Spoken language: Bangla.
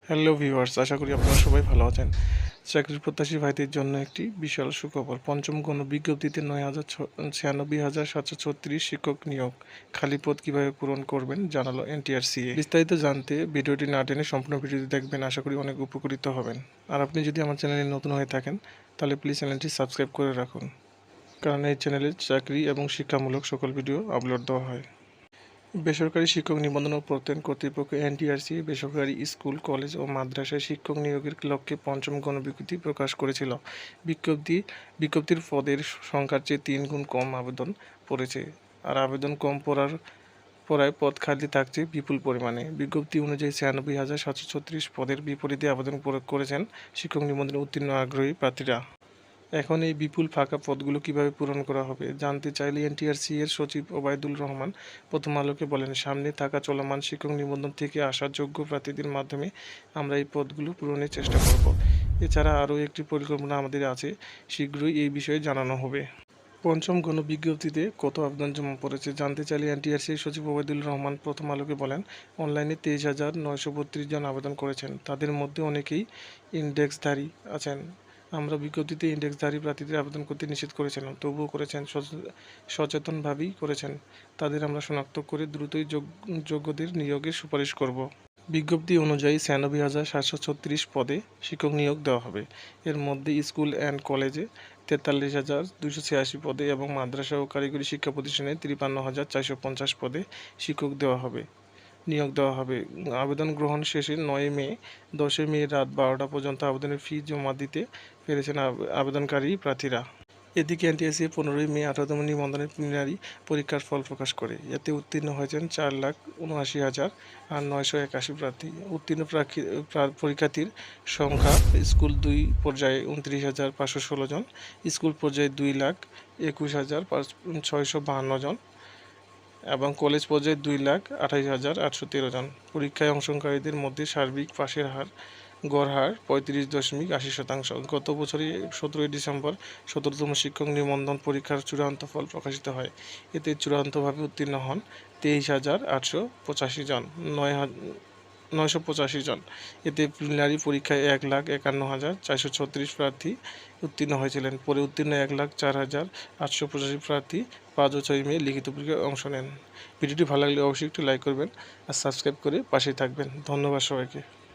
হ্যালো ভিউয়ার্স, আশা করি আপনারা সবাই ভালো আছেন। চাকরির প্রত্যাশী ভাইদের জন্য একটি বিশাল সুখবর। পঞ্চম গণবিজ্ঞপ্তিতে ৯,৭৩৬ শিক্ষক নিয়োগ। খালি পদ কীভাবে পূরণ করবেন জানালো এনটিআরসিএ। বিস্তারিত জানতে ভিডিওটি না টেনে সম্পূর্ণ ভিডিওটি দেখবেন, আশা করি অনেক উপকৃত হবেন। আর আপনি যদি আমার চ্যানেলে নতুন হয়ে থাকেন তাহলে প্লিজ চ্যানেলটি সাবস্ক্রাইব করে রাখুন, কারণ এই চ্যানেলে চাকরি এবং শিক্ষামূলক সকল ভিডিও আপলোড দেওয়া হয়। বেসরকারি শিক্ষক নিবন্ধন ও প্রত্যয়ন কর্তৃপক্ষ এনটিআরসি বেসরকারি স্কুল, কলেজ ও মাদ্রাসায় শিক্ষক নিয়োগের লক্ষ্যে পঞ্চম গণবিজ্ঞপ্তি প্রকাশ করেছিল। বিজ্ঞপ্তির পদের সংখ্যার চেয়ে 3 গুণ কম আবেদন পড়েছে। আর আবেদন কম পড়ায় পদ খালি থাকছে বিপুল পরিমাণে। বিজ্ঞপ্তি অনুযায়ী 96,736 পদের বিপরীতে আবেদন করেছেন শিক্ষক নিবন্ধনে উত্তীর্ণ আগ্রহী প্রার্থীরা। এখন এই বিপুল ফাঁকা পদগুলো কিভাবে পূরণ করা হবে জানতে চাইলে এনটিআরসি এর সচিব ওবায়দুল রহমান প্রথম আলোকে বলেন, সামনে থাকা চলমান শিক্ষক নিবন্ধন থেকে আসা যোগ্য প্রার্থীদের মাধ্যমে আমরা এই পদগুলো পূরণের চেষ্টা করব। এছাড়া আরও একটি পরিকল্পনা আমাদের আছে, শীঘ্রই এই বিষয়ে জানানো হবে। পঞ্চম গণবিজ্ঞপ্তিতে কত আবেদন জমা পড়েছে জানতে চাইলে এনটিআরসি সচিব ওবায়দুল রহমান প্রথম আলোকে বলেন, অনলাইনে 23,932 জন আবেদন করেছেন। তাদের মধ্যে অনেকেই ইন্ডেক্সধারী আছেন। আমরা বিজ্ঞপ্তিতে ইন্ডেক্সধারী প্রার্থীদের আবেদন করতে নিষেধ করেছিলাম, তবুও করেছেন, সচেতনভাবেই করেছেন। তাদের আমরা শনাক্ত করে দ্রুতই যোগ্যদের নিয়োগের সুপারিশ করব। বিজ্ঞপ্তি অনুযায়ী 96,736 পদে শিক্ষক নিয়োগ দেওয়া হবে। এর মধ্যে স্কুল অ্যান্ড কলেজে 43,286 পদে এবং মাদ্রাসা ও কারিগরি শিক্ষা প্রতিষ্ঠানে 53,450 পদে নিয়োগ দেওয়া হবে। আবেদন গ্রহণ শেষে 9 মে 10 মে রাত 12টা পর্যন্ত আবেদনের ফি জমা দিতে পেরেছেন আবেদনকারী প্রার্থীরা। এদিকে এনটিআরসি 15 মে 18তম নিবন্ধনের প্রিলিমিনারি পরীক্ষার ফল প্রকাশ করে। এতে উত্তীর্ণ হয়েছেন 4,79,981 প্রার্থী। উত্তীর্ণ পরীক্ষার্থীর সংখ্যা স্কুল 2 পর্যায়ে 29,516 জন, স্কুল পর্যায়ে 2,21,652 জন এবং কলেজ পর্যায়ে 2,28,813 জন। পরীক্ষায় অংশগ্রহণকারীদের মধ্যে সার্বিক পাশের গড় হার 35.80%। গত বছরই 17 ডিসেম্বর 17তম শিক্ষক নিবন্ধন পরীক্ষার চূড়ান্ত ফল প্রকাশিত হয়। এতে চূড়ান্তভাবে উত্তীর্ণ হন 23,885 জন, 985 জন। এতে প্রিলিমিনারি পরীক্ষায় 1,51,436 প্রার্থী উত্তীর্ণ হয়েছিলেন। পরে উত্তীর্ণ 1,04,885 প্রার্থী 5 ও 6 মে লিখিত পরীক্ষায় অংশ নেন। ভিডিওটি ভালো লাগলে অবশ্যই একটু লাইক করবেন আর সাবস্ক্রাইব করে পাশেই থাকবেন। ধন্যবাদ সবাইকে।